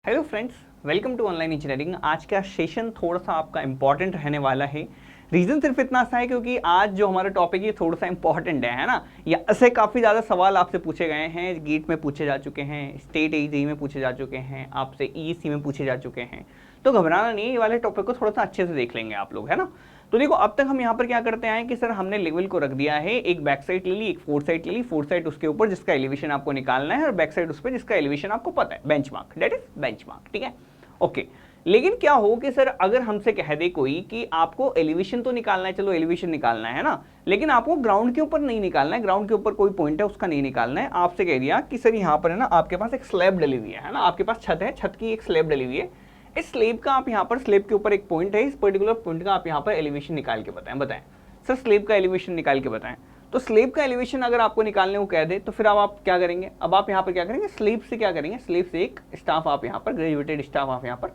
Hello friends, welcome to online engineering. आज का session थोड़ा सा आपका इंपॉर्टेंट रहने वाला है। रीज़न सिर्फ इतना सा है क्योंकि आज जो हमारा टॉपिक है थोड़ा सा इंपॉर्टेंट है ना। या ऐसे काफ़ी ज़्यादा सवाल आपसे पूछे गए हैं, गेट में पूछे जा चुके हैं, स्टेट एजी में पूछे जा चुके हैं, आपसे ईसी में पूछे जा चुके हैं। तो घबराना नहीं, ये वाले टॉपिक को थोड़ा सा अच्छे से देख लेंगे आप लोग, है ना। तो देखो, अब तक हम यहाँ पर क्या करते हैं कि सर हमने लेवल को रख दिया है, एक बैक साइड ले ली, एक फोर साइड ले ली, फोर साइड उसके ऊपर जिसका एलिवेशन आपको निकालना है और बैक साइड उस पर जिसका एलिवेशन आपको पता है, बेंचमार्क, दैट इज बेंचमार्क, ठीक है। ओके, लेकिन क्या हो कि सर अगर हमसे कह दे कोई कि आपको एलिवेशन तो निकालना है, चलो एलिवेशन निकालना है ना, लेकिन आपको ग्राउंड के ऊपर नहीं निकालना है, ग्राउंड के ऊपर कोई पॉइंट है उसका नहीं निकालना है। आपसे कह दिया कि सर यहाँ पर है ना, आपके पास एक स्लैब डली हुई है ना, आपके पास छत है, छत की एक स्लैब डली हुई है, इस स्लैब का आप यहाँ पर, स्लैब के ऊपर एक पॉइंट है, इस पर्टिकुलर पॉइंट का आप यहाँ पर एलिवेशन निकाल के बताएं सर, स्लैब का एलिवेशन निकाल के बताएं। तो स्लैब का एलिवेशन अगर आपको निकालने को कह दे तो फिर अब आप क्या करेंगे, अब आप यहाँ पर क्या करेंगे, स्लैब से क्या करेंगे, स्लैब से एक स्टाफ आप यहाँ पर, ग्रेजुएटेड स्टाफ आप यहाँ पर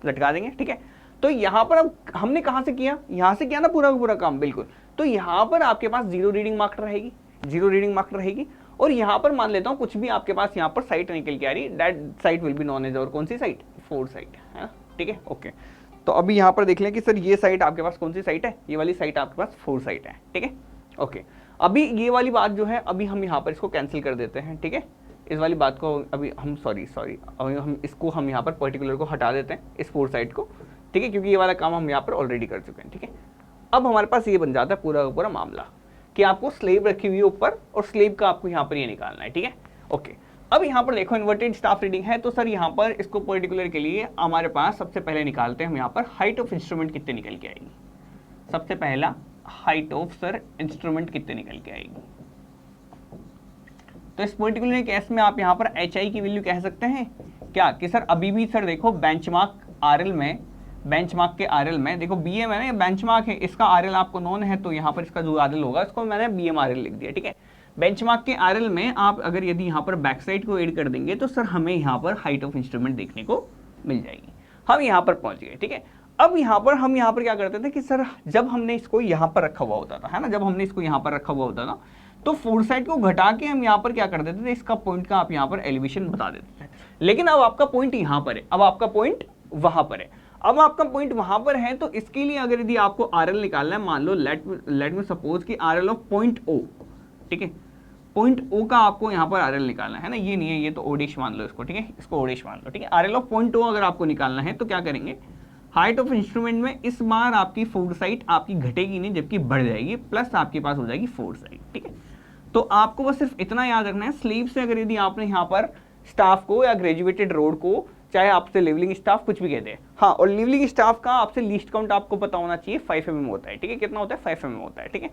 लटका देंगे, ठीक है। तो यहाँ पर अब हमने कहाँ से किया, यहाँ से किया ना पूरा का पूरा काम, बिल्कुल। तो यहाँ पर आपके पास जीरो रीडिंग मार्क रहेगी, जीरो रीडिंग मार्क रहेगी। और यहाँ पर मान लेता हूँ कुछ भी आपके पास यहाँ पर साइट निकल के आ रही, that sight will be known as, और कौन सी साइट, फोर साइट है ना, ठीक है। ओके, तो अभी यहाँ पर देख लें कि सर ये साइट आपके पास कौन सी साइट है, ये वाली साइट आपके पास फोर साइट है, ठीक है। ओके, अभी ये वाली बात जो है, अभी हम यहाँ पर इसको कैंसिल कर देते हैं, ठीक है। इस वाली बात को अभी हम सॉरी अभी हम इसको हम यहाँ पर पर्टिकुलर को हटा देते हैं, इस फोर साइड को, ठीक है, क्योंकि ये वाला काम हम यहाँ पर ऑलरेडी कर चुके हैं, ठीक है। अब हमारे पास ये बन जाता है पूरा का पूरा मामला कि आपको स्लेब रखी हुई है ऊपर और स्लेब का आपको यहाँ पर ये निकालना है, ठीक है। ओके, अब यहाँ पर देखो इन्वर्टेड स्टाफ रीडिंग है, तो सर यहाँ पर इसको पर्टिकुलर के लिए हमारे पास सबसे पहले निकालते हैं हम यहाँ पर हाइट ऑफ इंस्ट्रूमेंट कितने निकल के आएगी। सबसे पहला हाइट ऑफ सर इंस्ट्रूमेंट कितने निकल के आएगी। तो इस पर्टिकुलर केस में आप यहाँ पर एच आई की वैल्यू कह सकते हैं क्या कि सर अभी भी सर देखो बेंचमार्क आरएल में, बेंचमार्क के आरएल में देखो बीएम है ना, ये बेंचमार्क है, इसका आरएल आपको नोन है, तो यहाँ पर इसका जो आरएल होगा इसको मैंने बीएम आरएल लिख दिया, ठीक है। बेंचमार्क के आरएल में आप अगर यदि यहाँ पर बैक साइड को ऐड कर देंगे तो सर हमें यहाँ पर हाइट ऑफ इंस्ट्रूमेंट देखने को मिल जाएगी। हम यहाँ पर पहुंच गए, ठीक है। अब यहाँ पर हम यहाँ पर क्या करते थे कि सर जब हमने इसको यहाँ पर रखा हुआ होता था, है ना, जब हमने इसको यहाँ पर रखा हुआ होता था तो फोर साइड को घटा के हम यहाँ पर क्या कर देते थे, इसका पॉइंट का आप यहाँ पर एलिवेशन बता देते थे। लेकिन अब आपका पॉइंट यहाँ पर है, अब आपका पॉइंट वहां पर है, अब आपका पॉइंट वहां पर है, तो इसके लिए अगर यदि आपको आरएल निकालना है, मान लो लेट में सपोज कि आरएल ऑफ पॉइंट ओ, ठीक है, पॉइंट ओ का आपको यहाँ पर आरएल निकालना है ना, ये नहीं है, ये तो ओडेश मान लो इसको, ठीक है, इसको ओडेश मान लो, ठीक है। आरएल ऑफ पॉइंट ओ अगर आपको निकालना है तो क्या करेंगे, हाइट ऑफ इंस्ट्रूमेंट में इस बार आपकी फोर साइड आपकी घटेगी नहीं जबकि बढ़ जाएगी, प्लस आपके पास हो जाएगी फोर साइड, ठीक है। तो आपको बस सिर्फ इतना याद रखना है, स्लीव से अगर यदि आपने यहाँ पर स्टाफ को या ग्रेजुएटेड रोड को, चाहे आपसे लेवलिंग स्टाफ कुछ भी कहते हैं, हाँ, और लेवलिंग स्टाफ का आपसे लीस्ट काउंट आपको पता होना चाहिए, 5 mm होता है, ठीक है। कितना होता है, 5 mm होता है, ठीक है।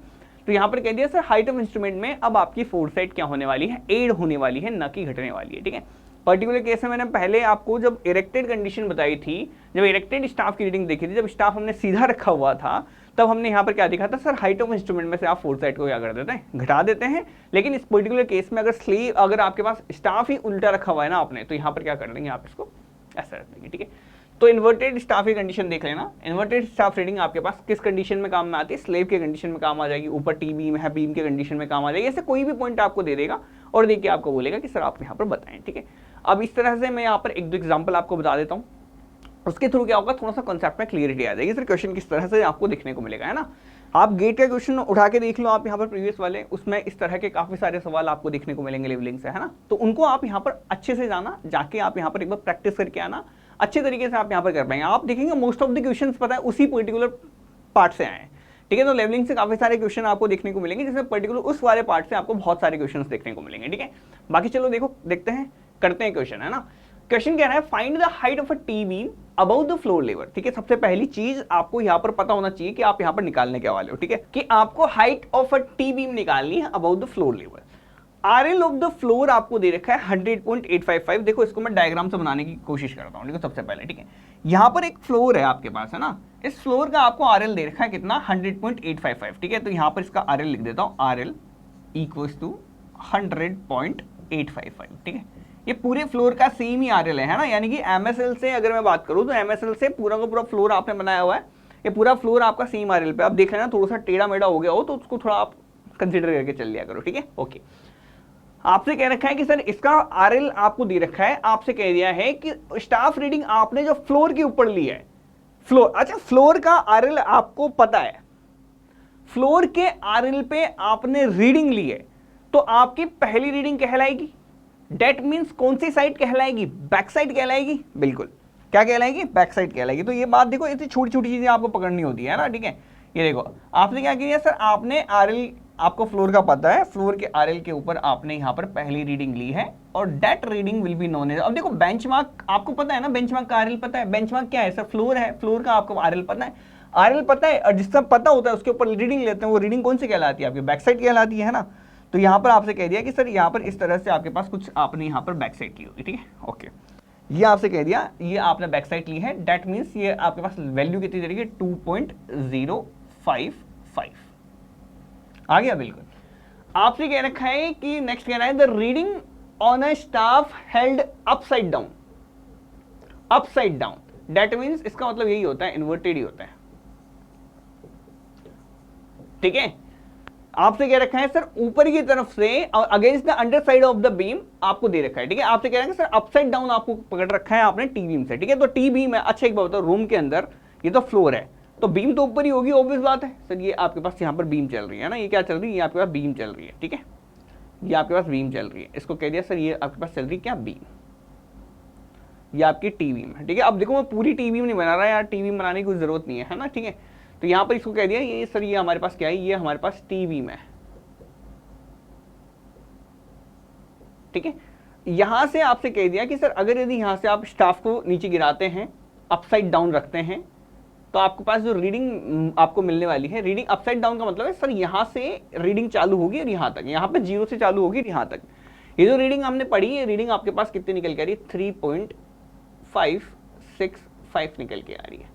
तो यहाँ पर कह दिया सर हाइट ऑफ इंस्ट्रूमेंट में अब आपकी फोर साइड क्या होने वाली है, एड होने वाली है, न कि घटने वाली है, ठीक है। पर्टिकुलर केस में मैंने पहले आपको जब इरेक्टेड कंडीशन बताई थी, जब इरेक्टेड स्टाफ की रीडिंग देखी थी, जब स्टाफ हमने सीधा रखा हुआ था, तब हमने यहाँ पर क्या देखा था, सर हाइट ऑफ इंस्ट्रूमेंट में से आप फोर साइड को क्या कर देते हैं, घटा देते हैं। लेकिन इस पर्टिकुलर केस में अगर स्लीव, अगर आपके पास स्टाफ ही उल्टा रखा हुआ है ना आपने, तो यहाँ पर क्या कर लेंगे, आप इसको ऐसा रख देंगे, ठीक है। तो इन्वर्टेड स्टाफ की कंडीशन देख लेना, इन्वर्टेड स्टाफ रीडिंग आपके पास किस कंडीशन में काम में आती है, स्लेब के कंडीशन में काम आ जाएगी, ऊपर टी बीम है, बीम के कंडीशन में काम आ जाएगी, ऐसे कोई भी पॉइंट आपको दे देगा और देखिए आपको बोलेगा कि सर आप यहाँ पर बताएं, ठीक है। अब इस तरह से मैं यहाँ पर एक दो एग्जाम्पल आपको बता देता हूँ, उसके थ्रू क्या होगा, थोड़ा सा कॉन्सेप्ट में क्लियरिटी आ जाएगी, सर क्वेश्चन किस तरह से आपको देखने को मिलेगा, है ना। आप गेट का क्वेश्चन उठा के देख लो आप यहाँ पर प्रीवियस वाले, उसमें इस तरह के काफी सारे सवाल आपको देखने को मिलेंगे लेवलिंग से, है ना। तो उनको आप यहाँ पर अच्छे से जाना, जाके आप यहाँ पर एक बार प्रैक्टिस करके आना, अच्छे तरीके से आप यहाँ पर कर पाएंगे। आप देखेंगे मोस्ट ऑफ द क्वेश्चन पता है उसी पर्टिकुलर पार्ट से आए हैं, ठीक है। तो लेवलिंग से काफी सारे क्वेश्चन आपको देखने को मिलेंगे, जिसमें पर्टिकुलर उस वाले पार्ट से आपको बहुत सारे क्वेश्चन देखने को मिलेंगे, ठीक है। बाकी चलो देखो देखते हैं, करते हैं क्वेश्चन, है ना। क्वेश्चन कह रहा है find the height of a T beam about the floor level, ठीक है। सबसे पहली चीज आपको यहाँ पर पता होना चाहिए कि आप यहाँ पर निकालने के वाले हो, ठीक है, कि आपको height of a T beam निकालनी है about the floor level. RL of the floor आपको दे रखा है 100.855। देखो इसको मैं डायग्राम से बनाने की कोशिश करता हूँ, देखो सबसे पहले, ठीक है, यहाँ पर एक फ्लोर है आपके पास, है ना, इस फ्लोर का आपको आरएल दे रखा है कितना, 100.855, ठीक है। तो यहाँ पर इसका आरएल लिख देता हूँ, आरएल इक्वल्स टू 100.855, ठीक है। ये पूरे फ्लोर का सेम ही आरएल है ना, यानी कि एमएसएल से अगर मैं बात करूं तो एमएसएल से पूरा का पूरा फ्लोर आपने बनाया हुआ है, ये पूरा फ्लोर आपका सेम आरएल पे। आप देख लेना थोड़ा सा टेढ़ा मेढ़ा हो गया हो तो उसको थोड़ा आप कंसीडर करके चल लिया करो, ठीक है। ओके, आपसे कह रखा है कि सर इसका आरएल आपको दे रखा है, आपसे कह दिया है कि स्टाफ रीडिंग आपने जो फ्लोर के ऊपर ली है, फ्लोर, अच्छा फ्लोर का आरएल आपको पता है, फ्लोर के आरएल पे आपने रीडिंग ली है, तो आपकी पहली रीडिंग कहलाएगी, डेट मींस कौन सी साइड कहलाएगी, बैक साइड कहलाएगी, बिल्कुल क्या कहलाएगी, बैक साइड कहलाएगी। तो ये बात देखो, इतनी छोटी छोटी चीजें आपको पकड़नी होती है ना, ठीक है। ये देखो आपने क्या किया सर, आपने आरएल, आपको फ्लोर का पता है, फ्लोर के आरएल के ऊपर आपने यहां पर पहली रीडिंग ली है और that reading will be known as, अब देखो बेंचमार्क आपको पता है ना, बेंचमार्क का आरएल पता है, बेंचमार्क क्या है सर, फ्लोर है, फ्लोर का आपको आरएल पता है, आरएल पता है, और जिसका पता होता है उसके ऊपर रीडिंग लेते हैं, वो रीडिंग कौन सी कहलाती है, आपकी बैक साइड कहलाती है ना। तो यहां पर आपसे कह दिया कि सर यहां पर इस तरह से आपके पास कुछ आपने यहां पर बैक साइड की होगी, ठीक है, ओके। ये आपसे कह दिया, ये आपने बैक साइड ली है, दैट मींस ये आपके पास वैल्यू कितनी देगी, 2.055 आ गया, बिल्कुल। आपसे कह रखा है कि नेक्स्ट कह रहा है the reading on a staff held upside down, upside down, that means इसका मतलब यही होता है, इन्वर्टेड ही होता है, ठीक है। आपसे कह रखा है सर ऊपर की तरफ से against the under side of the beam आपको दे रखा है, ठीक है। आपसे कह रहे हैं सर अपसाइड डाउन आपको पकड़ रखा है आपने टी बीम से, ठीक है। तो टी बीम है, अच्छा एक बात बताओ, रूम के अंदर ये तो फ्लोर है, तो बीम तो ऊपर ही होगी, ऑब्वियस बात है सर। ये आपके पास यहाँ पर बीम चल रही है ना, ये क्या चल रही है, ये आपके पास बीम चल रही है, ठीक है, ये आपके पास बीम चल रही है, इसको कह दिया सर ये आपके पास चल रही है क्या, बीम, ये आपकी टी बीम है, ठीक है। अब देखो मैं पूरी टी बीम नहीं बना रहा यार, टी बीम बनाने की कोई जरूरत नहीं है ना, ठीक है। तो यहाँ पर इसको कह दिया ये सर ये हमारे पास क्या है, ये हमारे पास टी बीम है, ठीक है। यहां से आपसे कह दिया कि सर अगर यदि यहां से आप स्टाफ को नीचे गिराते हैं, अपसाइड डाउन रखते हैं, तो आपके पास जो रीडिंग आपको मिलने वाली है, रीडिंग अपसाइड डाउन का मतलब है सर यहां से रीडिंग चालू होगी और यहां तक, यहां पे 0 से चालू होगी यहां तक। ये जो रीडिंग हमने पढ़ी, ये रीडिंग आपके पास कितनी निकल के आ रही है, 3.565 निकल के आ रही है।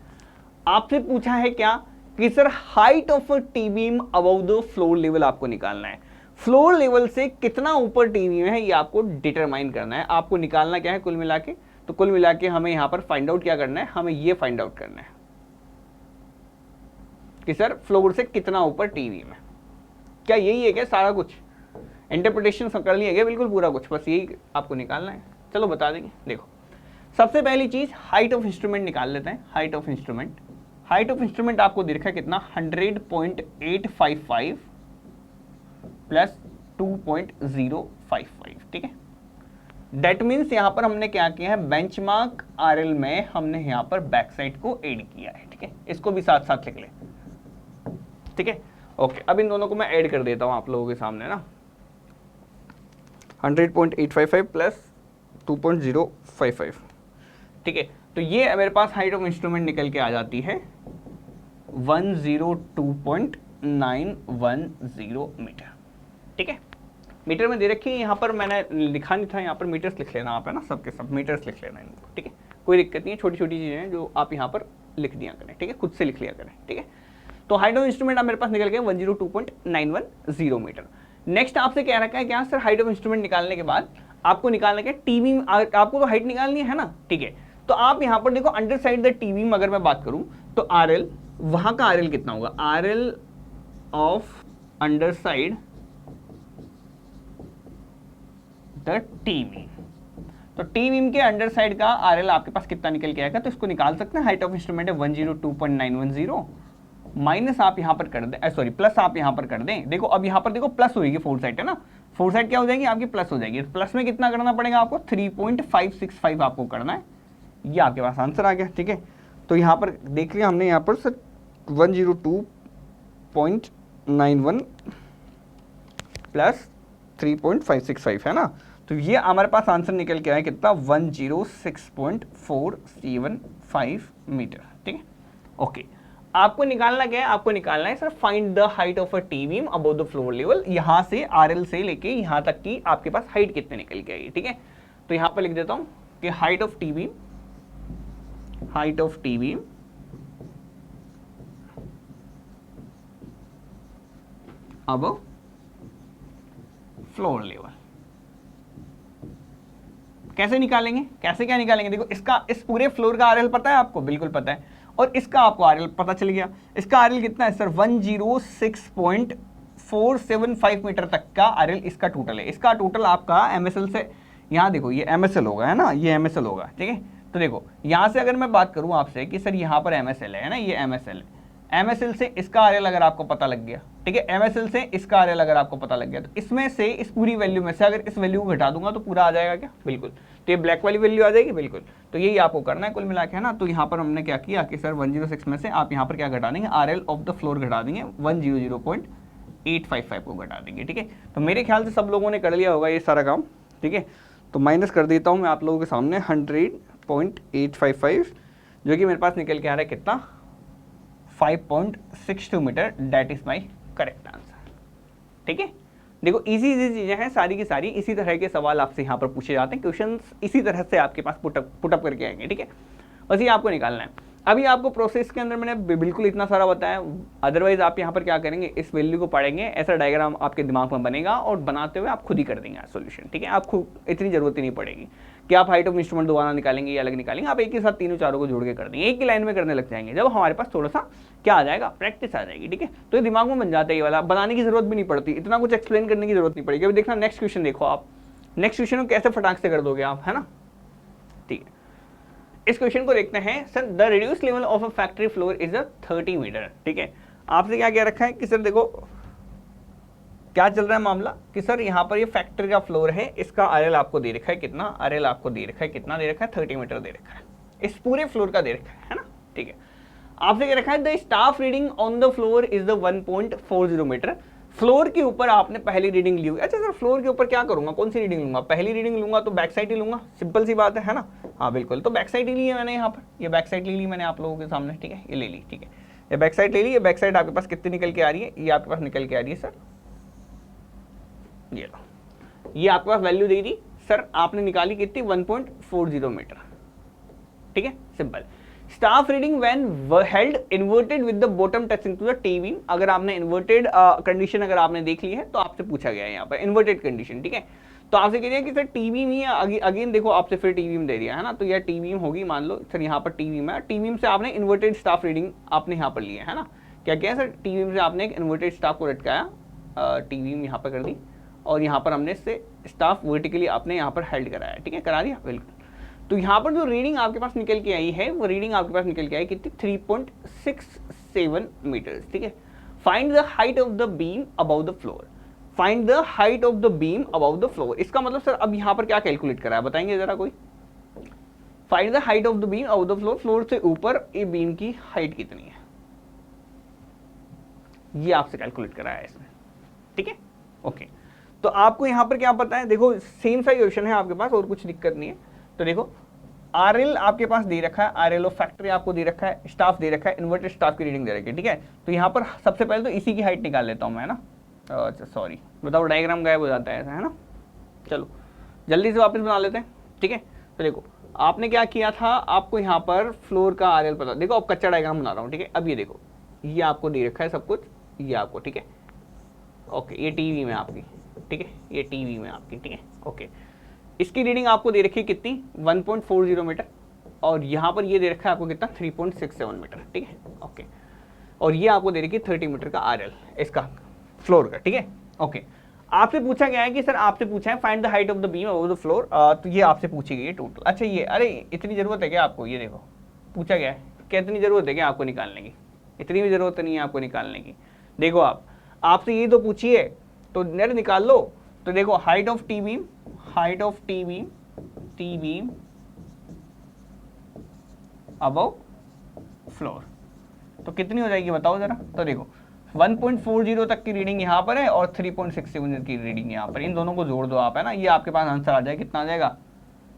आपसे पूछा है क्या कि sir height of T beam above the floor level आपको निकालना है, फ्लोर लेवल से कितना ऊपर टी बीम है ये आपको डिटरमाइन करना है, आपको निकालना क्या है कुल मिला के। तो कुल मिला के हमें यहां पर फाइंड आउट क्या करना है, हमें ये फाइंड आउट करना है कि सर फ्लोर से कितना ऊपर टी बीम है। क्या यही है क्या सारा कुछ, इंटरप्रिटेशन कर लिया गया बिल्कुल पूरा कुछ, बस यही आपको निकालना है। चलो बता देंगे, देखो सबसे पहली चीज हाइट ऑफ इंस्ट्रूमेंट निकाल लेते हैं। Height of instrument, height of instrument आपको दे रखा है कितना, 100.855 प्लस 2.055, ठीक है। दैट मीन्स यहां पर हमने क्या किया है, बेंचमार्क आरएल में हमने यहां पर बैक साइड को ऐड किया है, ठीक है। इसको भी साथ साथ लिख ले, ठीक है, ओके। अब इन दोनों को मैं ऐड कर देता हूं आप लोगों के सामने ना, 100.855 प्लस 2.055, ठीक है। तो ये मेरे पास हाइट ऑफ इंस्ट्रूमेंट निकल के आ जाती है 102.910 मीटर, ठीक है। मीटर में दे रखी है, यहाँ पर मैंने लिखा नहीं था, यहाँ पर मीटर्स लिख लेना आप, है ना, सबके सब मीटर्स लिख लेना इनको, ठीक है। कोई दिक्कत नहीं है, छोटी छोटी चीजें हैं जो आप यहाँ पर लिख दिया करें, ठीक है, खुद से लिख लिया करें, ठीक है। तो हाइट ऑफ इंस्ट्रूमेंट मेरे पास निकल गया 102.910 मीटर। नेक्स्ट आपसे क्या रखा है, क्या सर हाइट ऑफ इंस्ट्रूमेंट निकालने के बाद आपको निकालना क्या, टी बीम, आपको तो हाइट निकालनी है ना, ठीक है। तो आप यहाँ पर देखो under side the T beam अगर मैं बात करूं तो आरएल, वहां का आरएल कितना होगा, RL of under side the T beam, तो टी बीम के अंडर साइड का आरएल आपके पास कितना निकल के आएगा, तो इसको निकाल सकते हैं। हाइट ऑफ इंस्ट्रूमेंट है 102.910 माइनस आप यहां पर कर दें, सॉरी प्लस आप यहां पर कर दें। देखो अब यहां पर देखो प्लस होगी, फोर साइड है ना, फोर साइड क्या हो जाएगी आपकी, प्लस हो जाएगी। प्लस में कितना करना पड़ेगा आपको, 3.565 आपको करना है, ये आपके पास आंसर आ गया, ठीक है। तो यहां पर देख लिया हमने, यहां पर सर 102.91 प्लस 3.565 है ना, तो ये हमारे पास आंसर निकल के आया कितना, 106.475 मीटर, ठीक है, ओके। आपको निकालना क्या है, आपको निकालना है sir find the height of a T beam above the floor level, यहां से आरएल से लेके यहां तक की आपके पास हाइट कितने निकल के आएगी, ठीक है। तो यहां पर लिख देता हूं कि height of T beam, height of T beam above floor level. कैसे निकालेंगे, कैसे क्या निकालेंगे, देखो इसका, इस पूरे फ्लोर का आरएल पता है आपको, बिल्कुल पता है, और इसका आपको आरएल पता चल गया। इसका आरएल कितना है सर, 106.4 475 मीटर तक का आरएल इसका टोटल है। इसका टोटल आपका एमएसएल से, यहाँ देखो ये एमएसएल होगा, है ना, ये एमएसएल होगा, ठीक है। तो देखो यहाँ से अगर मैं बात करूँ आपसे कि सर यहाँ पर एमएसएल है ना, ये एमएसएल है, एमएसएल से इसका आरएल अगर आपको पता लग गया, ठीक है, एमएसएल से इसका आरएल अगर आपको पता लग गया, तो इसमें से इस पूरी वैल्यू में से अगर इस वैल्यू को घटा दूंगा तो पूरा आ जाएगा क्या? बिल्कुल। तो ये ब्लैक वाली वैल्यू आ जाएगी, बिल्कुल। तो यही आपको करना है कुल मिला के, है ना। तो यहाँ पर हमने क्या किया कि सर 106 में से आप यहाँ पर क्या घटा देंगे, आरएल ऑफ द फ्लोर घटा देंगे, 100.855 को घटा देंगे, ठीक है। तो मेरे ख्याल से सब लोगों ने कर लिया होगा ये सारा काम, ठीक है। तो माइनस कर देता हूँ मैं आप लोगों के सामने 100.855, जो कि मेरे पास निकल के आ रहा है कितना, 5.62 metre. That is my correct answer, ठीक है। देखो इजी चीजें हैं सारी की सारी, इसी तरह के सवाल आपसे यहाँ पर पूछे जाते हैं, क्वेश्चंस इसी तरह से आपके पास पुटअप करके आएंगे, ठीक है। बस ये आपको निकालना है। अभी आपको प्रोसेस के अंदर मैंने बिल्कुल इतना सारा बताया, अदरवाइज आप यहाँ पर क्या करेंगे, इस वैल्यू को पढ़ेंगे, ऐसा डायग्राम आपके दिमाग में बनेगा और बनाते हुए आप खुद ही कर देंगे सोल्यूशन, ठीक है। आपको इतनी जरूरत ही नहीं पड़ेगी कि आप हाइट ऑफ इंस्ट्रूमेंट दोबारा निकालेंगे या अलग निकालेंगे, आप एक ही साथ तीनों चारों को जोड़ के कर देंगे, एक ही लाइन में करने लग जाएंगे, जब हमारे पास थोड़ा सा क्या आ जाएगा, प्रैक्टिस आ जाएगी, ठीक है। तो ये दिमाग में बन जाता है, ये वाला बनाने की जरूरत भी नहीं पड़ती, इतना कुछ एक्सप्लेन करने की जरूरत नहीं पड़ेगी। अभी देखना नेक्स्ट क्वेश्चन देखो आप, नेक्स्ट क्वेश्चन को कैसे फटाक से कर दोगे आप, है ना, ठीक है। इस क्वेश्चन को देखते हैं, sir the reduce level of a factory floor is a 30 metre, ठीक है। आपसे क्या रखा है कि सर देखो क्या चल रहा है मामला कि सर यहाँ पर ये फैक्ट्री का फ्लोर है, इसका आरएल आपको दे रखा है कितना, आरएल आपको दे रखा है कितना, दे रखा है 30 मीटर दे रखा है, इस पूरे फ्लोर का दे रखा है ना, ठीक है। आपसे क्या रखा है, the staff reading on the floor is the 1.40 metre. Floor के ऊपर आपने पहली रीडिंग ली हुई। अच्छा सर फ्लोर के ऊपर क्या करूंगा, कौन सी रीडिंग लूंगा, पहली रीडिंग लूंगा तो बैक साइड ही लूंगा, सिंपल सी बात है ना। हाँ बिल्कुल, तो बैक साइड ही ली है मैंने यहाँ पर, ये बैक साइड ले ली मैंने आप लोगों के सामने, ठीक है, ये ले ली, ठीक है, ये बैक साइड ले ली। ये बैक साइड आपके पास कितनी निकल के आ रही है, ये आपके पास निकल के आ रही है सर, ये लो, ये आपके पास वैल्यू दे दी सर, आपने निकाली कितनी, 1.40 मीटर, ठीक है, simple. Staff reading when held inverted with the bottom touching to the T beam. अगर आपने इन्वर्टेड कंडीशन अगर आपने देख ली है तो आपसे पूछा गया है यहाँ पर इन्वर्टेड कंडीशन, ठीक है। तो आपसे कह दिया कि सर टी बीम ही है, अगेन देखो आपसे फिर टी बीम दे दिया है ना, तो यह टी बीम होगी, मान लो सर यहाँ पर टी बीम है, टी बीम से आपने इन्वर्टेड स्टाफ रीडिंग आपने यहाँ पर लिया है ना। क्या क्या है सर, टी बीम से आपने एक इन्वर्टेड स्टाफ को लटकाया, टी बीम यहाँ पर कर दी, और यहाँ पर हमने इससे स्टाफ वर्टिकली आपने यहाँ पर हेल्ड कराया, ठीक है, करा दिया, बिल्कुल। तो यहाँ पर जो रीडिंग आपके पास निकल के आई है, वो रीडिंग आपके पास निकल के आई कितनी, 3.67 मीटर, ठीक है। Find the height of the beam above the floor, find the height of the beam above the floor. इसका मतलब सर अब यहाँ पर क्या कैलकुलेट करा है, बताएंगे जरा कोई। Find the height of the beam above the floor, floor से ऊपर ये बीम की हाइट कितनी है, ये आपसे कैलकुलेट कराया है इसमें, ठीक है, ओके। तो आपको यहाँ पर क्या पता है, देखो सेम सा क्वेश्चन है आपके पास, और कुछ दिक्कत नहीं है। तो देखो आरएल आपके पास दे रखा है, आरएल ऑफ फैक्ट्री आपको दे रखा है, स्टाफ दे रखा है, इन्वर्टेड स्टाफ की रीडिंग दे रखी है, ठीक है। तो यहाँ पर सबसे पहले तो इसी की हाइट निकाल लेता हूँ मैं, है ना। अच्छा सॉरी, बताओ डायग्राम गायब हो जाता है ऐसा, है ना। चलो जल्दी से वापस बना लेते हैं, ठीक है। तो देखो आपने क्या किया था, आपको यहाँ पर फ्लोर का आरएल पता, देखो अब कच्चा डायग्राम बना रहा हूँ, ठीक है। अब ये देखो, ये आपको दे रखा है सब कुछ, ये आपको, ठीक है, ओके। ये टीवी में आपकी, ठीक है, ये टीवी में आपकी, ठीक है, ओके। इसकी रीडिंग आपको दे रखी है कितनी, 1.40 मीटर, और यहाँ पर ये दे रखा है आपको कितना, 3.67 मीटर, ठीक है, ओके। और ये आपको दे रखी है 30 मीटर का आरएल इसका फ्लोर का, ठीक है, ओके। आपसे पूछा गया है कि सर आपसे पूछा है find the height of the beam above the floor, तो ये आपसे पूछी गई है टोटल। अच्छा ये, अरे इतनी जरूरत है क्या आपको, ये देखो पूछा गया है क्या, इतनी जरूरत है क्या आपको निकालने की, इतनी भी जरूरत नहीं है आपको निकालने की। देखो आपसे ये तो पूछिए तो नेट निकाल लो। तो देखो height of T beam, height of T beam above floor, तो कितनी हो जाएगी बताओ जरा। तो देखो 1.40 तक की रीडिंग यहाँ पर है और 3.67 की रीडिंग यहाँ पर, इन दोनों को जोड़ दो आप, है ना, ये आपके पास आंसर आ जाएगा, कितना आ जाएगा,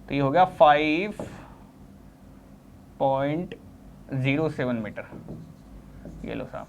तो ये हो गया 5.07 मीटर। ये लो साहब,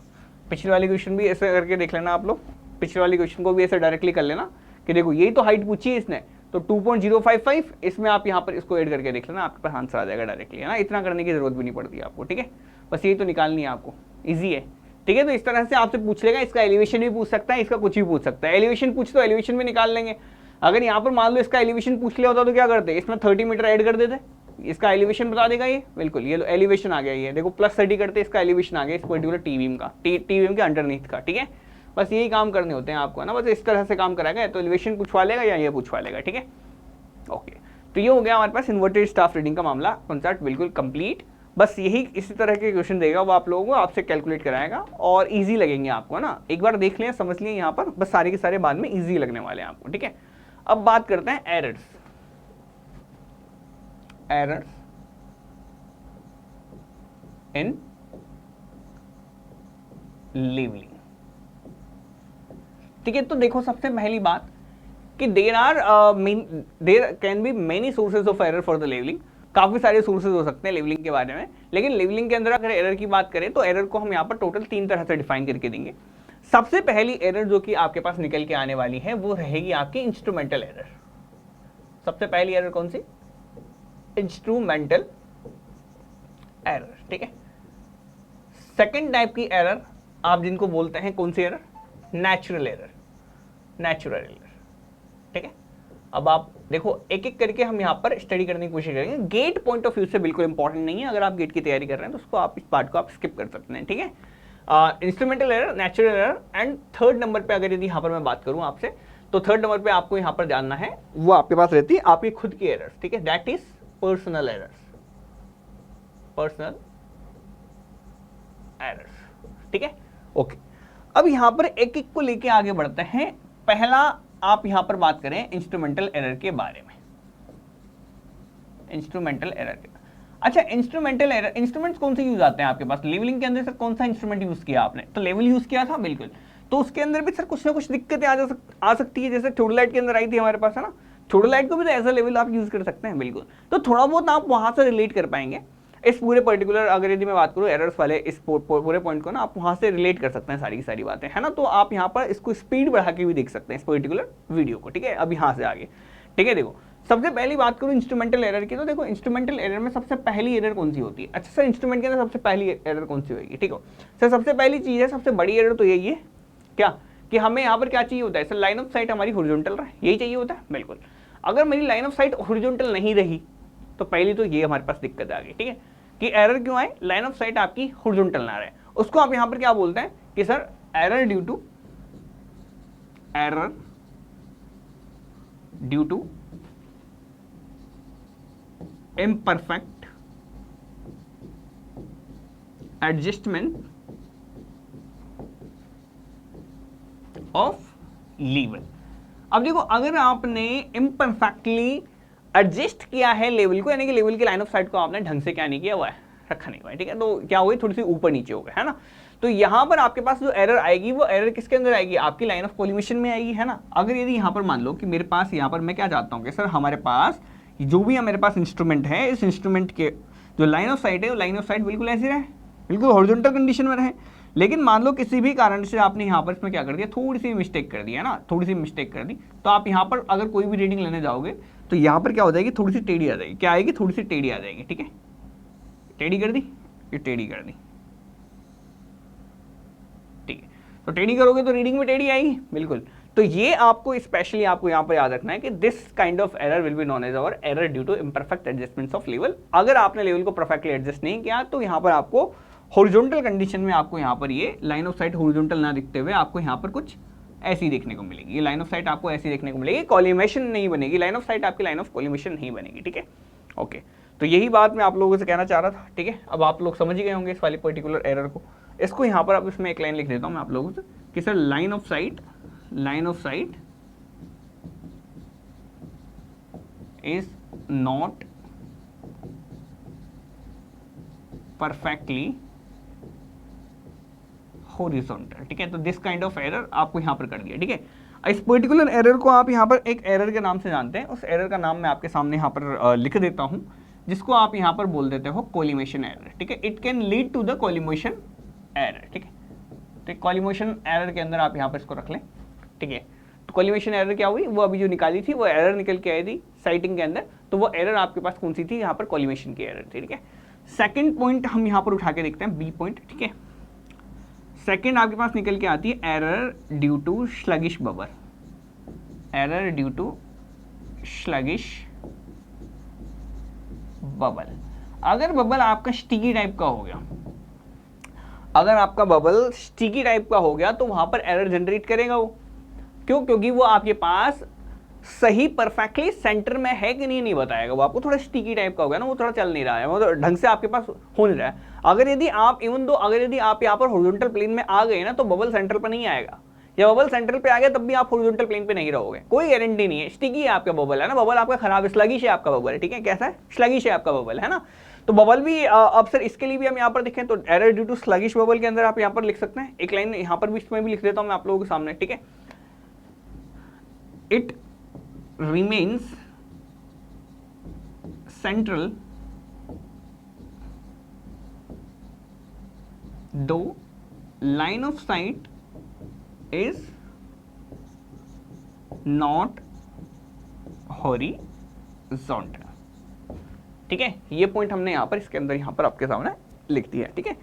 पिछले वाली क्वेश्चन भी ऐसे करके देख लेना आप लोग, पिछले वाली क्वेश्चन को भी ऐसे डायरेक्टली कर लेना कि देखो यही तो हाइट पूछी है इसने, तो 2.055, इसमें आप यहाँ पर इसको ऐड करके देख लेना, आपके पास आंसर आ जाएगा डायरेक्टली, है ना। इतना करने की जरूरत भी नहीं पड़ती आपको, ठीक है, बस यही तो निकालनी है आपको, इजी है, ठीक है। तो इस तरह से आपसे पूछ लेगा, इसका एलिवेशन भी पूछ सकता है, इसका कुछ भी पूछ सकता है। एलिवेशन पूछ तो एलिवेशन में निकाल लेंगे। अगर यहाँ पर मान लो इसका एलिवेशन पूछ लिया होता तो क्या करते, इसमें 30 मीटर ऐड कर देते, इसका एलिवेशन बता देगा ये, बिल्कुल। ये एलिवेशन आ गया, ये देखो +30 करते, इसका एलिवेशन आ गया इस पर्टिकुलर टी बीम का, टी बीम के अंडरनीथ का, ठीक है। बस यही काम करने होते हैं आपको, है ना, बस इस तरह से काम कराएगा, तो एलिवेशन पूछवा लेगा या ये पूछवा लेगा, ठीक है। ओके, तो ये हो गया हमारे पास इन्वर्टेड स्टाफ रीडिंग का मामला, कॉन्सेप्ट बिल्कुल कंप्लीट। बस यही इसी तरह के क्वेश्चन देगा वो आप लोगों को, आपसे कैलकुलेट कराएगा और इजी लगेंगे आपको ना, एक बार देख लें समझ लें यहाँ पर, बस सारे के सारे बाद में इजी लगने वाले हैं आपको, ठीक है। अब बात करते हैं एरर्स। एरर्स इन लेवलिंग, ठीक है। तो देखो सबसे पहली बात कि there can be many sources of error for the levelling, काफी सारे सोर्सेज हो सकते हैं लेवलिंग के बारे में, लेकिन लेवलिंग के अंदर अगर एरर की बात करें तो एरर को हम यहाँ पर टोटल 3 तरह से डिफाइन करके देंगे। सबसे पहली एरर जो कि आपके पास निकल के आने वाली है वो रहेगी आपकी इंस्ट्रूमेंटल एरर। सबसे पहली एरर कौन सी? इंस्ट्रूमेंटल एरर, ठीक है। सेकेंड टाइप की एरर आप जिनको बोलते हैं कौन सी error? Natural error, natural error, ठीक है। अब आप देखो एक एक करके हम यहाँ पर स्टडी करने की कोशिश करेंगे। गेट पॉइंट ऑफ व्यू से बिल्कुल इंपॉर्टेंट नहीं है, अगर आप गेट की तैयारी कर रहे हैं तो उसको आप इस पार्ट को आप स्किप कर सकते हैं, ठीक है। Instrumental error, natural error and third number पे अगर यदि यहाँ पर मैं बात करूँ आपसे, तो थर्ड नंबर पे आपको यहाँ पर जानना है वो आपके पास रहती है आपकी खुद की एरर्स, ठीक है। That is personal errors, personal errors, ठीक है। ओके, अब यहाँ पर एक एक को लेके आगे बढ़ते हैं। पहला आप यहां पर बात करें इंस्ट्रूमेंटल एरर के बारे में। इंस्ट्रूमेंटल एरर के, अच्छा इंस्ट्रूमेंटल एरर, इंस्ट्रूमेंट्स कौन से यूज आते हैं आपके पास लेवलिंग के अंदर? सर कौन सा इंस्ट्रूमेंट यूज किया आपने? तो लेवल यूज किया था, बिल्कुल। तो उसके अंदर भी सर कुछ ना कुछ दिक्कतें आ सकती है, जैसे थोड़ोलाइट के अंदर आई थी हमारे पास, है ना। थोड़ोलाइट को भी तो एज अ लेवल आप यूज कर सकते हैं, बिल्कुल। तो थोड़ा बहुत आप वहां से रिलेट कर पाएंगे इस पूरे पर्टिकुलर, अगर यदि मैं बात करूं एरर्स वाले इस पूरे पॉइंट को ना, आप वहां से रिलेट कर सकते हैं सारी की सारी बातें, है ना। तो आप यहाँ पर इसको स्पीड बढ़ा के भी देख सकते हैं इस पर्टिकुलर वीडियो को, ठीक है। अब यहाँ से आगे, ठीक है। देखो सबसे पहली बात करूं इंस्ट्रूमेंटल एरर की, तो देखो इंस्ट्रूमेंटल एरर में सबसे पहली एरर कौन सी होती है? अच्छा सर इंस्ट्रूमेंट के अंदर सबसे पहली एरर कौन सी होगी? ठीक हो सर, सबसे पहली चीज है, सबसे बड़ी एरर तो यही है क्या कि हमें यहाँ पर क्या चाहिए होता है सर? लाइन ऑफ साइट हमारी हॉरिजॉन्टल रहे, यही चाहिए होता है, बिल्कुल। अगर मेरी लाइन ऑफ साइट हॉरिजॉन्टल नहीं रही तो पहली तो ये हमारे पास दिक्कत आ गई, ठीक है, कि एरर क्यों आए? लाइन ऑफ साइट आपकी हॉरिजॉन्टल ना रहे। उसको आप यहां पर क्या बोलते हैं कि sir error due to imperfect adjustment of level. अब देखो अगर आपने इम्परफेक्टली एडजस्ट किया है लेवल को, यानी कि लेवल की लाइन ऑफ साइट को आपने ढंग से क्या नहीं किया हुआ है, रखा नहीं हुआ है, ठीक है, तो क्या हुई? थोड़ी सी ऊपर नीचे हो गए, है ना। तो यहां पर आपके पास जो एरर आएगी वो एरर किसके अंदर आएगी? आपकी लाइन ऑफ कोलिमेशन में आएगी, है ना। अगर यदि यहां पर मान लो कि मेरे पास यहां पर मैं क्या चाहता हूं कि सर हमारे पास जो भी मेरे पास इंस्ट्रूमेंट है, इस इंस्ट्रूमेंट के जो लाइन ऑफ साइट है वो लाइन ऑफ साइट बिल्कुल ऐसी रहे, बिल्कुल हॉरिजॉन्टल कंडीशन में रहे। लेकिन मान लो किसी भी कारण से आपने यहाँ पर इसमें क्या कर दिया, थोड़ी सी मिस्टेक कर दी, है ना, थोड़ी सी मिस्टेक कर दी, तो आप यहाँ पर अगर कोई भी रीडिंग लेने जाओगे तो यहाँ पर क्या हो जाएगी? थोड़ी सी टेढ़ी आ जाएगी। क्या आएगी? थोड़ी सी टेढ़ी आ जाएगी, ठीक है। टेढ़ी कर दी, ये टेढ़ी कर दी, ठीक है। तो टेढ़ी करोगे तो रीडिंग में टेढ़ी आएगी, बिल्कुल। तो ये आपको स्पेशली आपको यहाँ पर याद रखना है कि this kind of error will be known as our error due to imperfect adjustments of level. अगर आपने लेवल को परफेक्टली एडजस्ट नहीं किया तो यहाँ पर आपको हॉरिजॉन्टल कंडीशन में आपको यहाँ पर ये लाइन ऑफ साइट हॉरिजॉन्टल ना दिखते हुए आपको यहाँ पर कुछ ऐसी देखने को मिलेगी। ये लाइन ऑफ साइट आपको ऐसी देखने को मिलेगी, कॉलिमेशन नहीं बनेगी, लाइन ऑफ साइट आपकी लाइन ऑफ कॉलिमेशन नहीं बनेगी, ठीक है। ओके, तो यही बात मैं आप लोगों से कहना चाह रहा था, ठीक है। अब आप लोग समझ ही गए होंगे इस वाली पर्टिकुलर एरर को। इसको यहाँ पर अब इसमें एक लाइन लिख देता हूँ मैं आप लोगों से कि sir line of site is not perfectly horizontal, ठीक है। तो दिस काइंड ऑफ एरर आपको यहां पर कर दिया, ठीक है। इस पर्टिकुलर एरर को आप यहां पर एक एरर के नाम से जानते हैं, उस एरर का नाम मैं आपके सामने यहां पर लिख देता हूं, जिसको आप यहां पर बोल देते हो कोलिमेशन एरर, ठीक है। It can lead to the collimation error, ठीक है। तो कोलिमेशन एरर के अंदर आप यहां पर इसको रख लें, ठीक है। तो कोलिमेशन एरर क्या हुई? वो अभी जो निकाली थी वो एरर निकल के आई थी साइटिंग के अंदर, तो वो एरर आपके पास कौन सी थी? यहाँ पर कोलिमेशन की एरर थी, ठीक है। सेकंड पॉइंट हम यहाँ पर उठा के देखते हैं, बी पॉइंट, ठीक है। सेकंड आपके पास निकल के आती है error due to sluggish bubble, error due to sluggish bubble. अगर बबल आपका स्टिकी टाइप का हो गया, अगर आपका बबल स्टिकी टाइप का हो गया तो वहां पर एरर जनरेट करेगा वो। क्यों? क्योंकि वो आपके पास सही परफेक्टली सेंटर में है कि नहीं बताएगा, वो आपको थोड़ा स्टिकी टाइप का हो गया ना, वो थोड़ा चल नहीं रहा है, वो तो ढंग से आपके पास हो नहीं रहा है। अगर यदि आप अगर यदि आप यहाँ पर हॉरिजॉन्टल प्लेन में आ गए ना तो बबल सेंटर पर नहीं आएगा, या बबल सेंट्रल पे आ गया तब भी आप हॉरिजॉन्टल प्लेन पे नहीं रहोगे, कोई गारंटी नहीं है। स्टिकी है आपका बबल, है ना, बबल आपका खराब है, स्लगिश है आपका बबल, ठीक है, कैसा है, स्लगिश है आपका बबल, है ना। तो बबल भी अब सर इसके लिए भी हम यहाँ पर देखें तो error due to sluggish bubble के अंदर आप यहाँ पर लिख सकते हैं, एक लाइन यहाँ पर भी इसमें भी लिख देता हूँ मैं आप लोगों के सामने, ठीक है। इट रिमेन्स सेंट्रल दो line of site is not horizontal, ठीक है। ये पॉइंट हमने यहां पर इसके अंदर यहां पर आपके सामने लिख दिया है, ठीक है।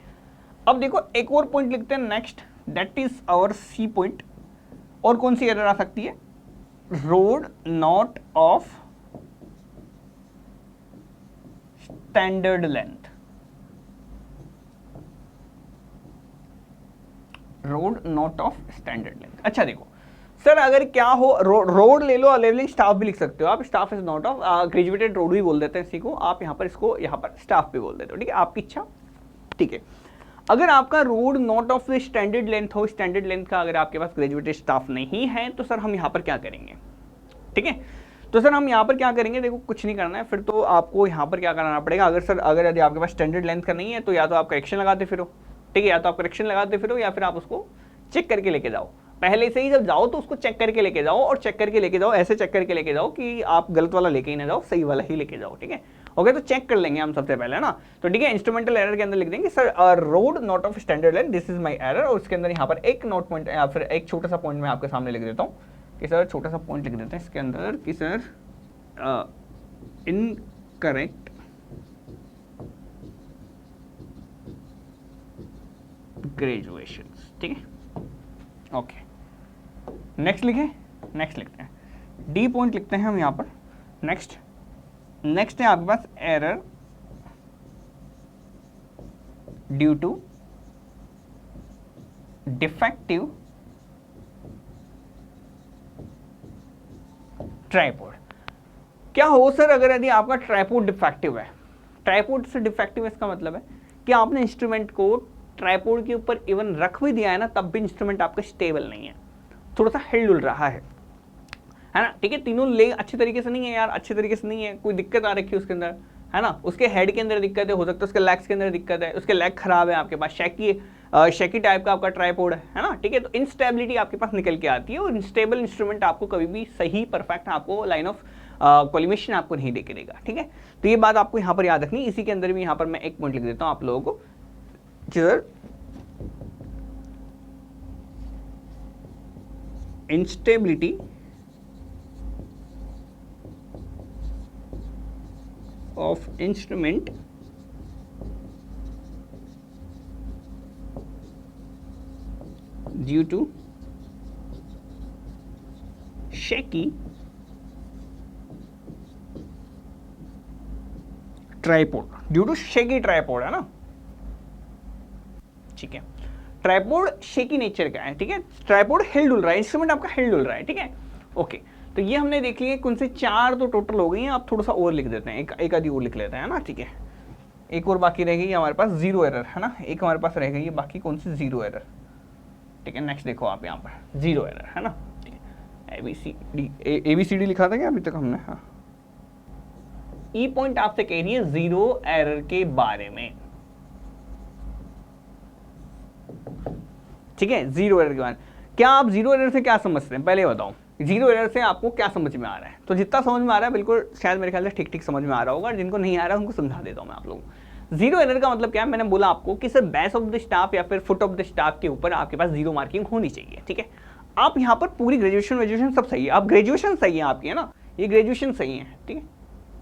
अब देखो एक और पॉइंट लिखते हैं next, that is our C point. और कौन सी एरर आ सकती है? Rod not of standard length, rod not of standard length. अच्छा देखो सर, अगर क्या हो रोड ले लो, लेवलिंग स्टाफ भी लिख सकते हो आप, staff is not of graduated road भी बोल देते हैं इसी को आप, यहाँ पर इसको यहाँ पर स्टाफ भी बोल देते हो, ठीक है, आपकी इच्छा, ठीक है। अगर आपका road not of the standard length हो, स्टैंडर्ड लेंथ का अगर आपके पास ग्रेजुएटेड स्टाफ नहीं है तो सर हम यहाँ पर क्या करेंगे, ठीक है। तो सर हम यहाँ पर क्या करेंगे, देखो कुछ नहीं करना है, फिर तो आपको यहाँ पर क्या करना पड़ेगा, अगर यदि आपके पास स्टैंडर्ड लेंथ का नहीं है तो या तो आप करेक्शन लगाते फिरो, ठीक है, या तो आप करेक्शन लगाते फिरो या फिर आप उसको चेक करके लेके जाओ। पहले से ही जब जाओ तो उसको चेक करके लेके जाओ, और चेक करके लेके जाओ, ऐसे चेक करके लेके जाओ कि आप गलत वाला लेके ही ना जाओ, सही वाला ही लेके जाओ, ठीक है। ओके, तो चेक कर लेंगे हम सबसे पहले, ना। तो ठीक है, इंस्ट्रूमेंटल एरर के अंदर लिख देंगे sir road not of standard length, this is my error, और उसके अंदर यहाँ पर एक नोट पॉइंट या फिर एक छोटा सा पॉइंट मैं आपके सामने लिख देता हूँ कि सर, छोटा सा पॉइंट लिख देते हैं इसके अंदर कि सर इनकरेक्ट ग्रेजुएशन, ठीक है। ओके, नेक्स्ट लिखे, नेक्स्ट लिखते हैं, डी पॉइंट लिखते हैं हम यहाँ पर। नेक्स्ट है आपके पास error due to defective tripod. क्या हो सर अगर यदि आपका ट्राइपॉड डिफेक्टिव है? ट्राइपॉड से डिफेक्टिव है इसका मतलब है कि आपने इंस्ट्रूमेंट को ट्राइपॉड के ऊपर इवन रख भी दिया है ना, तब भी इंस्ट्रूमेंट आपका स्टेबल नहीं है, थोड़ा सा हिल डुल रहा है ना, ठीक है। तीनों लेग अच्छे तरीके से नहीं है यार, अच्छे तरीके से नहीं है, कोई दिक्कत आ रखी है उसके अंदर, है ना, उसके हेड के अंदर दिक्कत है, हो सकता है उसके लेग्स के अंदर दिक्कत है, उसके लेग खराब है, आपके पास शेकी टाइप का आपका ट्राइपॉड है ना, ठीक है। तो इनस्टेबिलिटी आपके पास निकल के आती है, और इनस्टेबल इंस्ट्रूमेंट आपको कभी भी सही परफेक्ट आपको लाइन ऑफ कोलिमेशन आपको नहीं देके देगा, ठीक है। तो ये बात आपको यहाँ पर याद रखनी। इसी के अंदर भी यहाँ पर मैं एक पॉइंट लिख देता हूँ आप लोगों को, instability of instrument due to shaky tripod, due to shaky tripod, है ना, ठीक है। ट्राइपॉड शेकी नेचर का है, ठीक है, ट्राइपॉड हिल डुल रहा है, इंस्ट्रूमेंट आपका हिल डुल रहा है, ठीक है। ओके, तो ये हमने देख लिया, कौन से 4 तो टोटल हो गई हैं। आप थोड़ा सा और लिख देते हैं, एक आधी और लिख लेते हैं ना, ठीक है। एक और बाकी रह गई हमारे पास जीरो एरर, है ना, एक हमारे पास रह गई है बाकी, कौन सी, जीरो एरर, ठीक है। नेक्स्ट देखो आप यहाँ पर जीरो एरर, है ना, ठीक है। ABCD लिखा था क्या अभी तक हमने? हाँ, ई पॉइंट आपसे कह रही है जीरो एरर के बारे में, ठीक है, जीरो एरर के बारे में। क्या आप जीरो एरर से क्या समझते हैं, पहले बताओ, जीरो एरर से आपको क्या समझ में आ रहा है? तो जितना समझ में आ रहा है बिल्कुल शायद मेरे ख्याल से ठीक ठीक समझ में आ रहा होगा, जिनको नहीं आ रहा है उनको समझा देता हूं मैं आप लोगों को। जीरो एरर का मतलब क्या है? मैंने बोला आपको कि sir base of the staff या फिर फुट ऑफ द स्टाफ के ऊपर आपके पास जीरो मार्किंग होनी चाहिए, ठीक है। आप यहाँ पर पूरी ग्रेजुएशन सब सही है, आप ग्रेजुएशन सही है आपकी, है ना, ये ग्रेजुएशन सही है, ठीक है।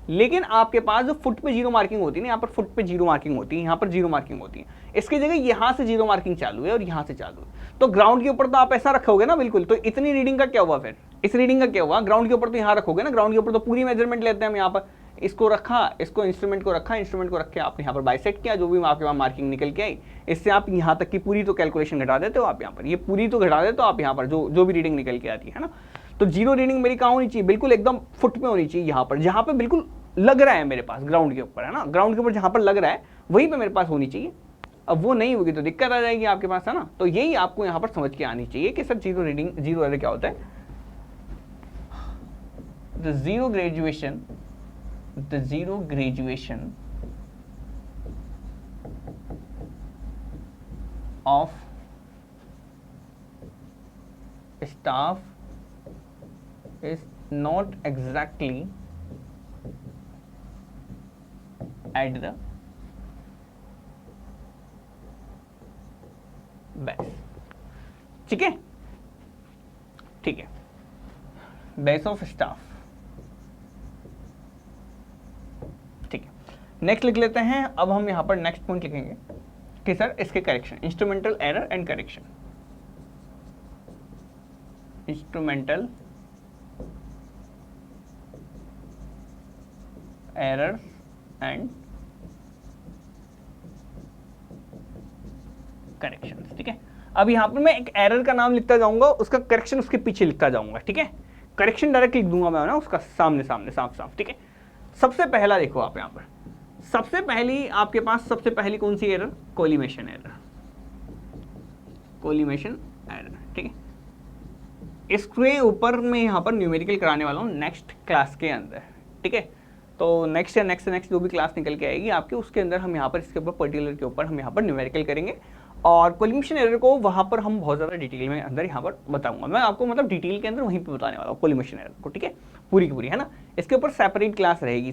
लेकिन आपके पास जो फुट पे जीरो मार्किंग होती है ना, यहाँ पर फुट पे जीरो मार्किंग होती है, यहाँ पर जीरो मार्किंग होती है, इसकी जगह यहाँ से जीरो मार्किंग चालू है और यहाँ से चालू है। तो ग्राउंड के ऊपर तो आप ऐसा रखोगे ना, बिल्कुल, तो इतनी रीडिंग का क्या हुआ फिर? इस रीडिंग का क्या हुआ? ग्राउंड के ऊपर तो यहाँ रखोगे ना, ग्राउंड के ऊपर तो पूरी मेजरमेंट लेते हैं हम यहाँ पर, इसको रखा, इसको इंस्ट्रूमेंट को रखा, इंस्ट्रूमेंट को रख के आपने यहाँ पर बाइसेक्ट किया, जो भी आपके पास मार्किंग निकल के आई, इससे आप यहाँ तक की पूरी तो कैलकुलेशन घटा देते हो आप यहाँ पर, ये पूरी तो घटा देते हो आप यहाँ पर जो भी रीडिंग निकल के आती है ना। तो जीरो रीडिंग मेरी कहाँ होनी चाहिए, बिल्कुल एकदम फुट में होनी चाहिए, यहाँ पर जहाँ पर बिल्कुल लग रहा है मेरे पास ग्राउंड के ऊपर, है ना, ग्राउंड के ऊपर जहाँ पर लग रहा है वहीं पर मेरे पास होनी चाहिए। अब वो नहीं होगी तो दिक्कत आ जाएगी आपके पास, है ना। तो यही आपको यहाँ पर समझ के आनी चाहिए कि sir zero reading, zero error क्या होता है। The zero graduation of staff is not exactly at the base, ठीक है, ठीक है, बेस ऑफ स्टाफ, ठीक है। नेक्स्ट लिख लेते हैं। अब हम यहां पर नेक्स्ट पॉइंट लिखेंगे कि सर इसके correction, instrumental error and correction, instrumental error and correction, ठीक है। अब यहां पर मैं एक एरर का नाम लिखता जाऊंगा, उसका करेक्शन उसके पीछे लिखता जाऊंगा, ठीक है। करेक्शन डायरेक्ट लिख दूंगा मैं ना उसका सामने सामने साफ साफ, ठीक है। सबसे पहला देखो आप यहां पर, सबसे पहली आपके पास सबसे पहली कौन सी error, collimation error, collimation error, ठीक है। इसके ऊपर मैं यहां पर न्यूमेरिकल कराने वाला हूं नेक्स्ट क्लास के अंदर, ठीक है। तो नेक्स्ट या नेक्स्ट जो भी क्लास निकल के आएगी आपके, उसके अंदर हम यहाँ पर इसके ऊपर पर्टिकुलर के ऊपर हम यहाँ पर न्यूमेरिकल करेंगे, और कोलिमेशन एरर को वहाँ पर हम बहुत ज़्यादा डिटेल में अंदर यहाँ पर बताऊंगा मैं आपको, मतलब डिटेल के अंदर वहीं पे बताने वाला हूँ कोलिमेशन एरर को, ठीक है, पूरी की पूरी, है ना। इसके ऊपर सेपरेट क्लास रहेगी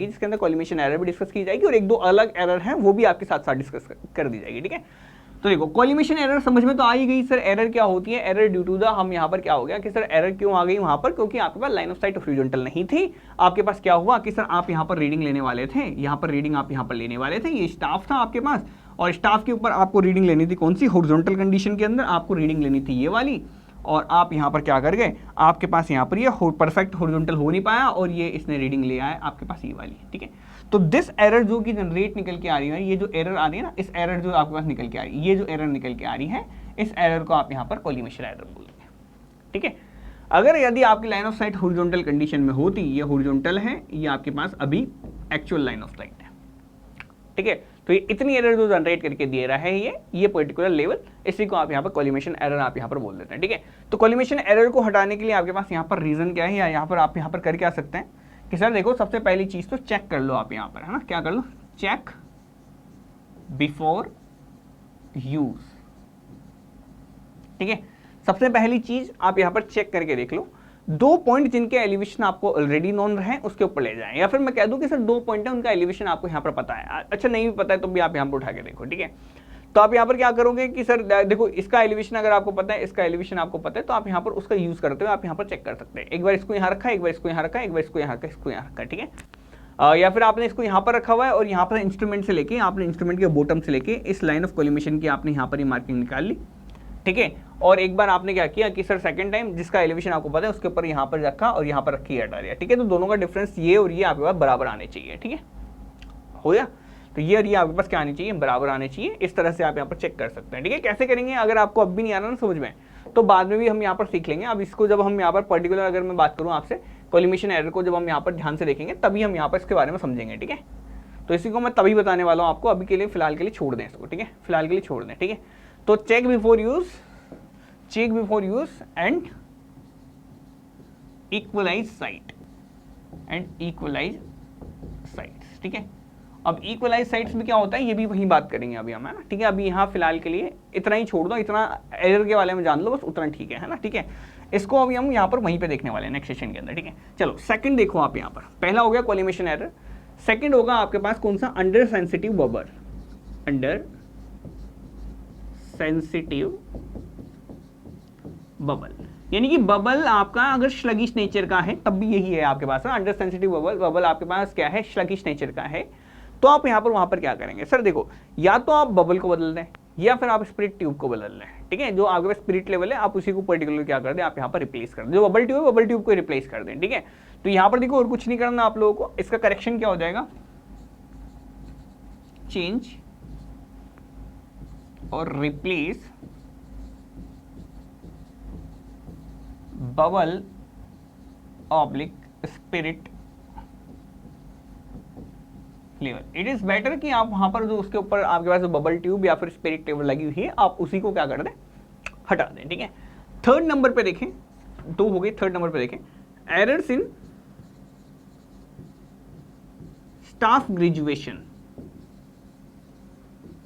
जिसके अंदर कोलिमेशन एरर भी डिस्कस की जाएगी, और एक दो अलग एरर हैं वो भी आपके साथ साथ डिस्कस कर दी जाएगी, ठीक है। तो देखो कोलिमेशन एरर समझ में तो आ ही गई, सर एरर क्या होती है, एरर ड्यू टू द, हम यहाँ पर क्या हो गया कि सर एरर क्यों आ गई वहाँ पर, क्योंकि आपके पास लाइन ऑफ साइट हॉरिजॉन्टल नहीं थी। आपके पास क्या हुआ कि सर आप यहाँ पर रीडिंग लेने वाले थे, यहाँ पर रीडिंग आप यहाँ पर लेने वाले थे, ये स्टाफ था आपके पास, और स्टाफ के ऊपर आपको रीडिंग लेनी थी कौन सी, हॉरिजॉन्टल कंडीशन के अंदर आपको रीडिंग लेनी थी ये वाली, और आप यहाँ पर क्या कर गए, आपके पास यहाँ पर ये परफेक्ट हॉरिजॉन्टल हो नहीं पाया, और ये इसने रीडिंग ले आया आपके पास ये वाली, ठीक है। तो दिस एरर जो कि जनरेट निकल के आ रही है, ये जो एरर आ रही है ना, इस एरर जो आपके पास निकल के आ रही है, ये जो एरर निकल के आ रही है, इस एरर को आप यहाँ पर कोलिमेशन एरर बोलेंगे, ठीक है। अगर यदि आपकी line of site horizontal condition में होती, ये हॉरिजॉन्टल है, ये आपके पास अभी एक्चुअल लाइन ऑफ साइट है, ठीक है। तो ये इतनी एरर जो जनरेट करके दे रहा है ये पर्टिकुलर लेवल, इसी को आप यहाँ पर कोलिमेशन एरर आप यहाँ पर बोल देते हैं, ठीक है। तो कोलिमेशन एरर को हटाने के लिए आपके पास यहाँ पर रीजन क्या है, या यहाँ पर आप यहाँ पर कर क्या सकते हैं कि सर देखो सबसे पहली चीज तो चेक कर लो आप यहाँ पर, है ना, क्या कर लो, चेक बिफोर यूज, ठीक है। सबसे पहली चीज आप यहाँ पर चेक करके देख लो, दो पॉइंट जिनके एलिवेशन आपको ऑलरेडी नोन रहे उसके ऊपर ले जाएं, या फिर मैं कह दूं कि सर दो पॉइंट है उनका एलिवेशन आपको यहाँ पर पता है, अच्छा नहीं भी पता है तो भी आप यहाँ पर उठा के देखो, ठीक है। तो आप यहाँ पर क्या करोगे कि सर देखो इसका एलिवेशन अगर आपको पता है, इसका एलिवेशन आपको पता है, तो आप यहाँ पर उसका यूज करते हुए आप यहाँ पर चेक कर सकते हैं, एक बार इसको यहाँ रखा, एक बार इसको यहाँ रखा, एक बार इसको यहाँ रखा, इसको यहाँ रखा, ठीक है। या फिर आपने इसको यहाँ पर रखा हुआ है, और यहाँ पर इंस्ट्रूमेंट से लेके, आपने इंस्ट्रूमेंट के बॉटम से लेके इस लाइन ऑफ कोलिमेशन की आपने यहाँ पर ही मार्किंग निकाल ली, ठीक है। और एक बार आपने क्या किया कि सर सेकंड टाइम जिसका एलिवेशन आपको पता है उसके ऊपर यहाँ पर रखा और यहाँ पर रखी हटा दिया, ठीक है। तो दोनों का डिफरेंस ये और ये आपके पास बराबर आने चाहिए, ठीक है, हो गया। तो ये और ये आपके पास क्या आनी चाहिए, बराबर आने चाहिए। इस तरह से आप यहाँ पर चेक कर सकते हैं, ठीक है। कैसे करेंगे, अगर आपको अब भी नहीं आ रहा ना समझ में, तो बाद में भी हम यहाँ पर सीख लेंगे। अब इसको जब हम यहाँ पर पर्टिकुलर अगर मैं बात करूँ आपसे, कोलिमेशन एरर को जब हम यहाँ पर ध्यान से देखेंगे तभी हम यहाँ पर इसके बारे में समझेंगे, ठीक है। तो इसी को मैं तभी बताने वाला हूँ आपको, अभी के लिए फिलहाल के लिए छोड़ दें इसको, ठीक है, फिलहाल के लिए छोड़ दें, ठीक है। तो check before use and equalise sight ठीक है। अब इक्वलाइज साइट्स में क्या होता है ये भी वही बात करेंगे अभी हम, है ना, ठीक है। अभी यहाँ फिलहाल के लिए इतना ही छोड़ दो, इतना एरर के बारे में जान लो बस, उतना ठीक है ना, ठीक है। इसको अभी हम यहाँ पर वहीं पे देखने वाले हैं नेक्स्ट सेशन के अंदर, ठीक है। चलो सेकंड देखो आप यहाँ पर, पहला हो गया कोलिमेशन एरर, सेकंड होगा आपके पास कौन सा, under sensitive bubble, under sensitive bubble, यानी कि बबल आपका अगर स्लगिश नेचर का है तब भी यही है आपके पास, अंडर सेंसिटिव बबल आपके पास क्या है, स्लगिश नेचर का है। तो आप यहाँ पर वहां पर क्या करेंगे, सर देखो या तो आप बबल को बदल दें, या फिर आप स्पिरिट ट्यूब को बदल लें, ठीक है। जो आपके पास स्पिरिट लेवल है आप उसी को पर्टिकुलर क्या कर दें, आप यहाँ पर रिप्लेस कर दें। जो बबल ट्यूब है बबल ट्यूब को रिप्लेस कर दें, ठीक है। तो यहाँ पर देखो और कुछ नहीं करना आप लोगों को, इसका करेक्शन क्या हो जाएगा, चेंज और replace bubble oblique spirit level. It is better कि आप वहां पर जो उसके ऊपर आपके पास बबल ट्यूब या फिर स्पिरिट लेवल लगी हुई है आप उसी को क्या कर दें, हटा दें, ठीक है। थर्ड नंबर पे देखें, दो हो गए, थर्ड नंबर पे देखें errors in staff graduation,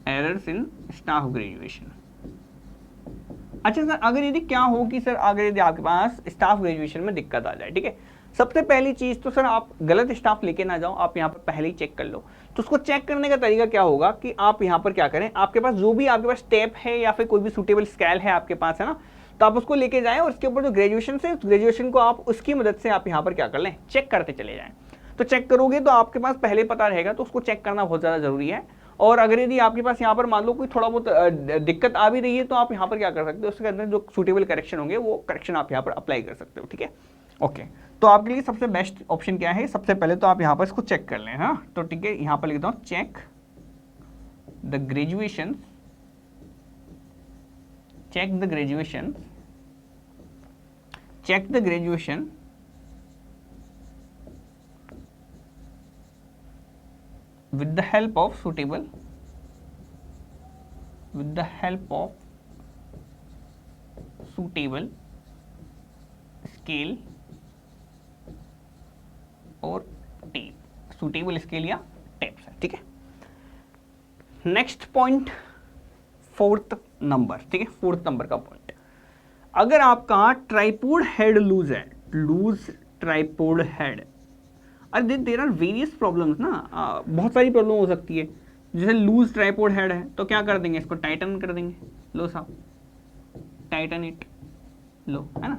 errors in staff graduation. अच्छा सर, अगर यदि क्या हो कि सर अगर यदि आपके पास स्टाफ ग्रेजुएशन में दिक्कत आ जाए, ठीक है, सबसे पहली चीज तो सर आप गलत स्टाफ लेके ना जाओ, आप यहाँ पर पहले ही चेक कर लो। तो उसको चेक करने का तरीका क्या होगा कि आप यहाँ पर क्या करें, आपके पास जो भी आपके पास स्टेप है या फिर कोई भी सूटेबल स्केल है आपके पास, है ना, तो आप उसको लेके जाएं और उसके ऊपर जो ग्रेजुएशन से ग्रेजुएशन को आप उसकी मदद से आप यहाँ पर क्या कर लें, चेक करते चले जाएं। तो चेक करोगे तो आपके पास पहले पता रहेगा, तो उसको चेक करना बहुत ज़्यादा जरूरी है। और अगर यदि आपके पास यहाँ पर मान लो कोई थोड़ा बहुत दिक्कत आ भी रही है तो आप यहाँ पर क्या कर सकते हो, उसके अंदर जो सूटेबल करेक्शन होंगे वो करेक्शन आप यहाँ पर अप्लाई कर सकते हो, ठीक है। ओके, तो आपके लिए सबसे बेस्ट ऑप्शन क्या है, सबसे पहले तो आप यहाँ पर इसको चेक कर लें, हाँ। तो ठीक है, यहाँ पर लिखता हूँ check the graduation, check the graduation, check the graduation with the help of suitable, with the help of suitable scale और टेप, सुटेबल स्केल या टेप से, ठीक है। नेक्स्ट पॉइंट, फोर्थ नंबर, ठीक है, फोर्थ नंबर का पॉइंट, अगर आपका ट्राइपोड हेड लूज है, लूज ट्राइपोड हेड, अरे देयर आर वेरियस प्रॉब्लम्स ना, बहुत सारी प्रॉब्लम हो सकती है। जैसे लूज ट्राइपोड हेड है तो क्या कर देंगे, इसको टाइटन कर देंगे, लो साहब टाइटन इट, लो, है ना।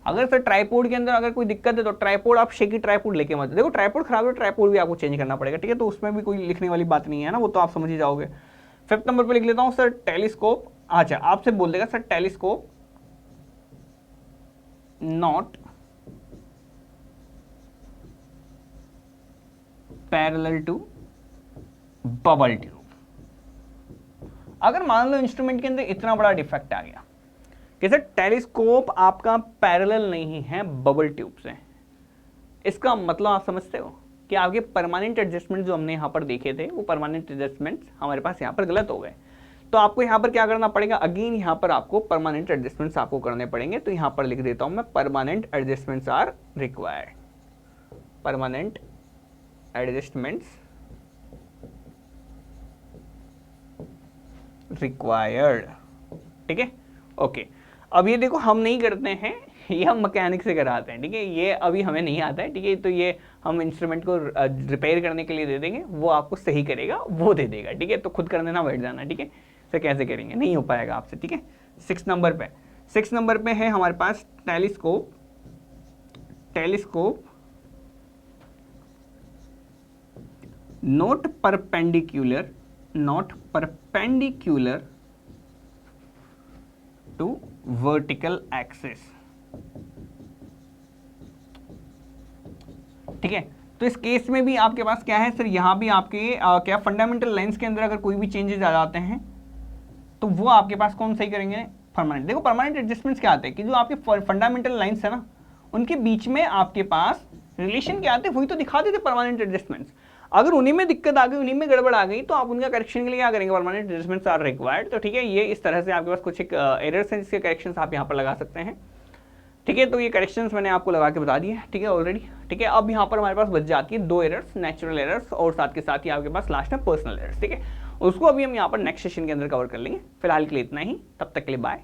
अगर सर ट्राइपोड के अंदर अगर कोई दिक्कत है तो ट्राइपोड आप शेकी ट्राइपोड लेके मत, देखो ट्राइपोड खराब है, ट्राइपोड भी आपको चेंज करना पड़ेगा, ठीक है। तो उसमें भी कोई लिखने वाली बात नहीं है ना, वो तो आप समझ ही जाओगे। फिफ्थ नंबर पे लिख लेता हूँ सर टेलीस्कोप, अच्छा आपसे बोल देगा sir telescope not parallel to bubble tube. अगर मान लो इंस्ट्रूमेंट के अंदर इतना बड़ा डिफेक्ट आ गया कि सर टेलीस्कोप आपका पैरेलल नहीं है बबल ट्यूब से, इसका मतलब आप समझते हो कि आपके परमानेंट एडजस्टमेंट जो हमने यहाँ पर देखे थे वो परमानेंट एडजस्टमेंट हमारे पास यहाँ पर गलत हो गए। तो आपको यहाँ पर क्या करना पड़ेगा, अगेन यहाँ पर आपको परमानेंट एडजस्टमेंट्स आपको करने पड़ेंगे। तो यहाँ पर लिख देता हूँ मैं, permanent adjustments are required, permanent adjustments required, ठीक है। ओके, अब ये देखो हम नहीं करते हैं, ये हम मैकेनिक से कराते हैं, ठीक है। ये अभी हमें नहीं आता है, ठीक है। तो ये हम इंस्ट्रूमेंट को रिपेयर करने के लिए दे देंगे, वो आपको सही करेगा, वो दे देगा, ठीक है। तो खुद करने ना बैठ जाना, ठीक है। तो कैसे करेंगे, नहीं हो पाएगा आपसे, ठीक है। 6 नंबर पे है हमारे पास telescope, telescope not perpendicular, not perpendicular to vertical axis, ठीक है। तो इस केस में भी आपके पास क्या है सर, यहां भी आपके क्या फंडामेंटल लाइंस के अंदर अगर कोई भी चेंजेस आ जाते हैं तो वो आपके पास कौन सही करेंगे, परमानेंट। देखो परमानेंट एडजस्टमेंट्स क्या आते हैं कि जो आपके फंडामेंटल लाइंस है ना उनके बीच में आपके पास रिलेशन क्या आते हैं, वही तो दिखा देते परमानेंट एडजस्टमेंट्स। अगर उन्हीं में दिक्कत आ गई, उन्हीं में गड़बड़ आ गई तो आप उनका करेक्शन के लिए क्या करेंगे, परमानेंट एडजस्टमेंट्स आर रिक्वायर्ड। तो ठीक है, ये इस तरह से आपके पास कुछ एक एरर्स हैं जिसके करेक्शंस आप यहाँ पर लगा सकते हैं, ठीक है। तो ये करेक्शंस मैंने आपको लगा के बता दिए, ठीक है, ऑलरेडी, ठीक है। अब यहाँ पर हमारे पास बच जाती है 2 एरर्स, नेचुरल एरर्स और साथ के साथ ही आपके पास लास्ट में पर्सनल एरर्स, ठीक है। उसको अभी हम यहाँ पर नेक्स्ट सेशन के अंदर कवर कर लेंगे। फिलहाल के लिए इतना ही, तब तक के लिए बाय।